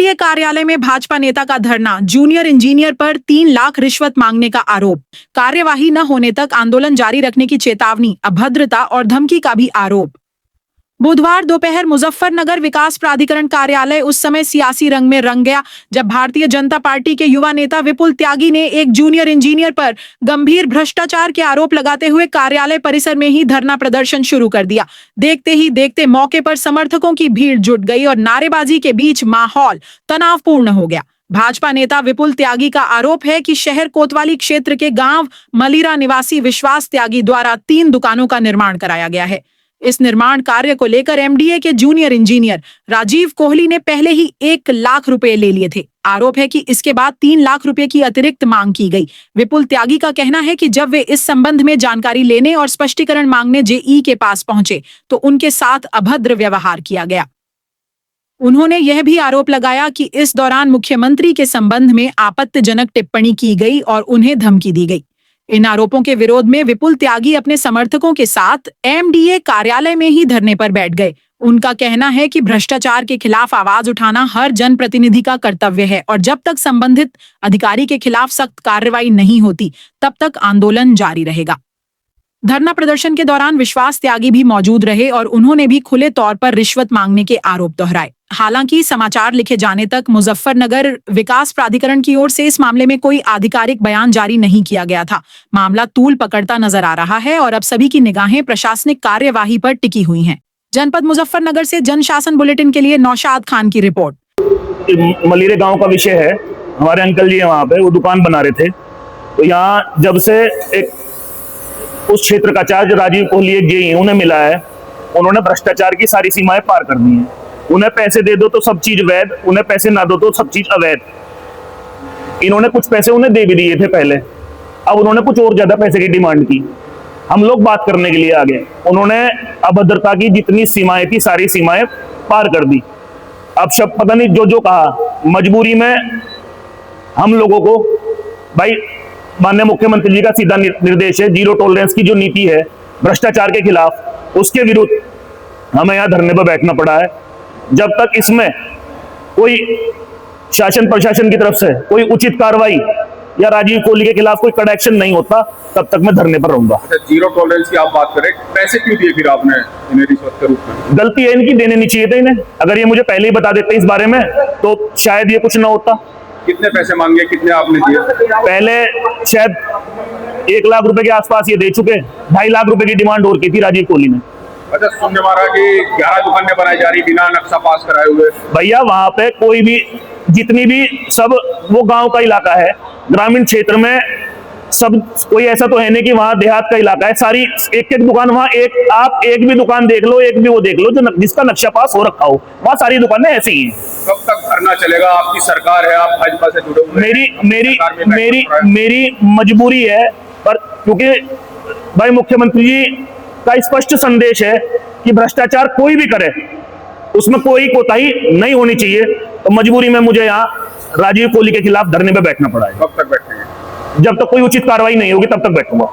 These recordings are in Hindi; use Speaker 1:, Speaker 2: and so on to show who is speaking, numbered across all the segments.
Speaker 1: एमडीए कार्यालय में भाजपा नेता का धरना, जूनियर इंजीनियर पर 3 लाख रिश्वत मांगने का आरोप, कार्यवाही न होने तक आंदोलन जारी रखने की चेतावनी, अभद्रता और धमकी का भी आरोप। बुधवार दोपहर मुजफ्फरनगर विकास प्राधिकरण कार्यालय उस समय सियासी रंग में रंग गया जब भारतीय जनता पार्टी के युवा नेता विपुल त्यागी ने एक जूनियर इंजीनियर पर गंभीर भ्रष्टाचार के आरोप लगाते हुए कार्यालय परिसर में ही धरना प्रदर्शन शुरू कर दिया। देखते ही देखते मौके पर समर्थकों की भीड़ जुट गई और नारेबाजी के बीच माहौल तनावपूर्ण हो गया। भाजपा नेता विपुल त्यागी का आरोप है कि शहर कोतवाली क्षेत्र के गांव मलिरा निवासी विश्वास त्यागी द्वारा 3 दुकानों का निर्माण कराया गया है। इस निर्माण कार्य को लेकर एमडीए के जूनियर इंजीनियर राजीव कोहली ने पहले ही 1 लाख रुपए ले लिए थे। आरोप है कि इसके बाद 3 लाख रुपए की अतिरिक्त मांग की गई। विपुल त्यागी का कहना है कि जब वे इस संबंध में जानकारी लेने और स्पष्टीकरण मांगने जेई के पास पहुंचे तो उनके साथ अभद्र व्यवहार किया गया। उन्होंने यह भी आरोप लगाया कि इस दौरान मुख्यमंत्री के संबंध में आपत्तिजनक टिप्पणी की गई और उन्हें धमकी दी गई। इन आरोपों के विरोध में विपुल त्यागी अपने समर्थकों के साथ एमडीए कार्यालय में ही धरने पर बैठ गए। उनका कहना है कि भ्रष्टाचार के खिलाफ आवाज उठाना हर जनप्रतिनिधि का कर्तव्य है और जब तक संबंधित अधिकारी के खिलाफ सख्त कार्रवाई नहीं होती तब तक आंदोलन जारी रहेगा। धरना प्रदर्शन के दौरान विश्वास त्यागी भी मौजूद रहे और उन्होंने भी खुले तौर पर रिश्वत मांगने के आरोप दोहराए। हालांकि समाचार लिखे जाने तक मुजफ्फरनगर विकास प्राधिकरण की ओर से इस मामले में कोई आधिकारिक बयान जारी नहीं किया गया था। मामला तूल पकड़ता नजर आ रहा है और अब सभी की निगाहें प्रशासनिक कार्यवाही पर टिकी हुई हैं। जनपद मुजफ्फरनगर से जनशासन बुलेटिन के लिए नौशाद खान की रिपोर्ट।
Speaker 2: मलिरे गांव का विषय है। हमारे अंकल जी वहां पे वो दुकान बना रहे थे, तो यहाँ जब से एक उस क्षेत्र का चार्ज राजीव कोहली जी उन्हें मिला है, उन्होंने भ्रष्टाचार की सारी सीमाएं पार कर दी हैं। उन्हें पैसे दे दो तो सब चीज वैध, उन्हें पैसे ना दो तो सब चीज अवैध। इन्होंने कुछ पैसे उन्हें दे भी दिए थे पहले, अब उन्होंने कुछ और ज्यादा पैसे की डिमांड की। हम लोग बात करने के लिए आ गए। उन्होंने अभद्रता की जितनी सीमाएं थी सारी सीमाएं पार कर दी। अब सब पता नहीं जो जो कहा, मजबूरी में हम लोगों को भाई माननीय मुख्यमंत्री जी का सीधा निर्देश है, 0 टॉलरेंस की जो नीति है भ्रष्टाचार के खिलाफ, उसके विरुद्ध हमें यहाँ धरने पर बैठना पड़ा है। जब तक इसमें कोई शासन प्रशासन की तरफ से कोई उचित कार्रवाई या राजीव कोहली के खिलाफ कोई कड़ा एक्शन नहीं होता तब तक मैं धरने पर रहूंगा।
Speaker 3: 0 टॉलरेंस की आप बात करें, पैसे क्यों दिए फिर आपने इन्हें रिश्वत के रूप में?
Speaker 2: गलती है इनकी, देने नहीं चाहिए थे इन्हें। अगर ये मुझे पहले ही बता देते इस बारे में तो शायद ये कुछ ना होता।
Speaker 3: कितने पैसे मांगे, कितने आपने दिए?
Speaker 2: पहले शायद 1 लाख रुपए के आसपास ये दे चुके, 2.5 लाख रुपए की डिमांड और की थी राजीव कोहली ने।
Speaker 3: अच्छा, सुनने मारा कि 11 दुकानें बनाई जा रही बिना नक्शा पास कराए हुए।
Speaker 2: भैया वहां पे कोई भी जितनी भी सब वो गांव का इलाका है, ग्रामीण क्षेत्र में सब कोई ऐसा तो है नहीं कि वहां देहात का इलाका है। सारी एक दुकान वहां आप एक भी दुकान देख लो, एक भी वो देख लो जो जिसका नक्शा पास हो रखा हो, वहां सारी दुकानें ऐसी ही हैं।
Speaker 3: कब तक धरना चलेगा? आपकी सरकार है, आप भाजपा से जुड़े हुए।
Speaker 2: मेरी मजबूरी है, पर क्योंकि भाई मुख्यमंत्री जी का स्पष्ट संदेश है कि भ्रष्टाचार कोई भी करे उसमें कोई कोताही नहीं होनी चाहिए, तो मजबूरी में मुझे यहाँ राजीव कोहली के खिलाफ धरने पे बैठना पड़ा है।
Speaker 3: कब तक बैठेंगे?
Speaker 2: जब तक कोई उचित कार्रवाई नहीं होगी तब तक बैठूंगा।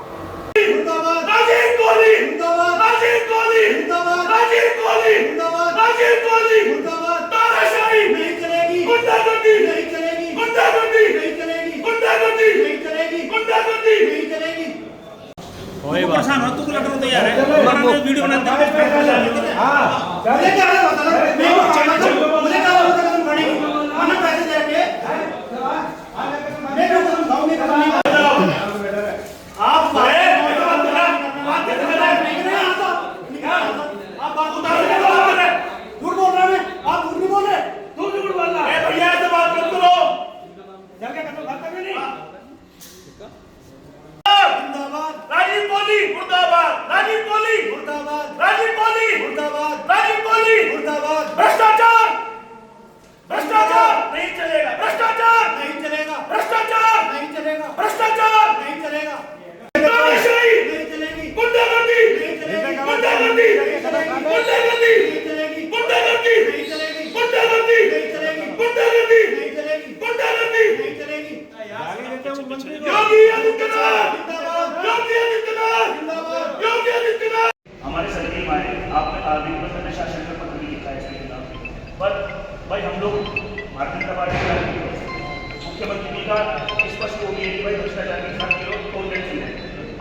Speaker 4: वीडियो
Speaker 2: हमारे सरकारी माए आपने आर्थिक शासन का पत्र भी लिखा है इसके खिलाफ, पर भाई हम लोग भारतीय जनता पार्टी का मुख्यमंत्री जी का स्पष्ट हो गया कि भाई भ्रष्टाचार के खिलाफ विरोध टॉलरेंस है।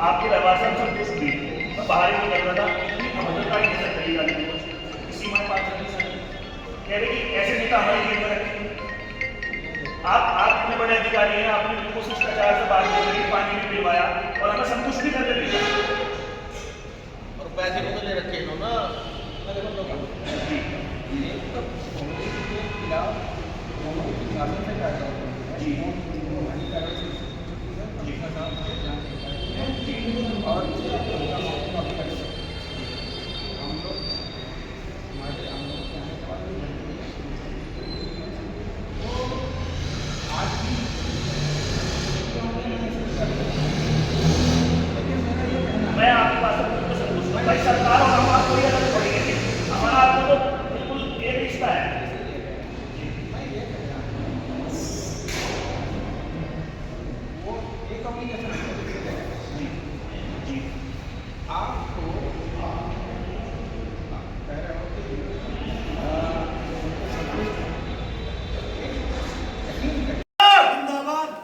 Speaker 2: आपके व्यवहार से हम संतुष्ट भी थे। मैं बाहर ही नहीं कर रहा था कि अभद्रता ही नहीं चली जाती है। इसी में बात करनी चाहिए। कह रहे कि ऐसे नेता हमारी जेल में रखेंगे। आप इतने बड़े अधिकारी हैं, आपने बिल्कुल शिष्टाचार से बात करी, पानी भी पिलवाया और हमें संतुष्ट भी करके दिया
Speaker 4: और पैसे को तो ले रखे हो ना।
Speaker 2: मैं आपकी बात से बिल्कुल संतुष्ट हूं। भाई सरकार और हमारा कोई अलग थोड़ी है, हमारा आपको तो बिल्कुल एक रिश्ता है।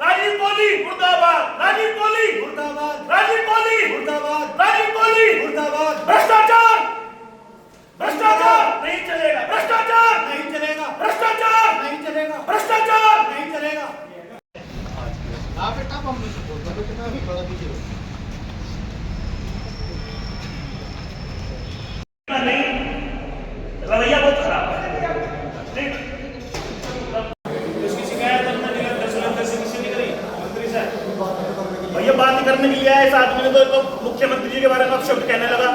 Speaker 2: राजीव कोहली मुर्दाबाद, राजीव कोहली मुर्दाबाद, राजीव कोहली मुर्दाबाद, राजीव कोहली मुर्दाबाद। भ्रष्टाचार भ्रष्टाचार नहीं चलेगा, भ्रष्टाचार नहीं चलेगा, भ्रष्टाचार नहीं चलेगा, भ्रष्टाचार नहीं चलेगा।
Speaker 4: आप बेटा हम कितना भी बड़ा पीछे
Speaker 2: नहीं, रवैया बहुत खराब है। इसकी शिकायत अपना जलंधर से किसी ने करी मंत्री साहब भैया बात करने के लिए आए। इस आदमी ने तो मुख्यमंत्री जी के बारे में अपशब्द कहने लगा।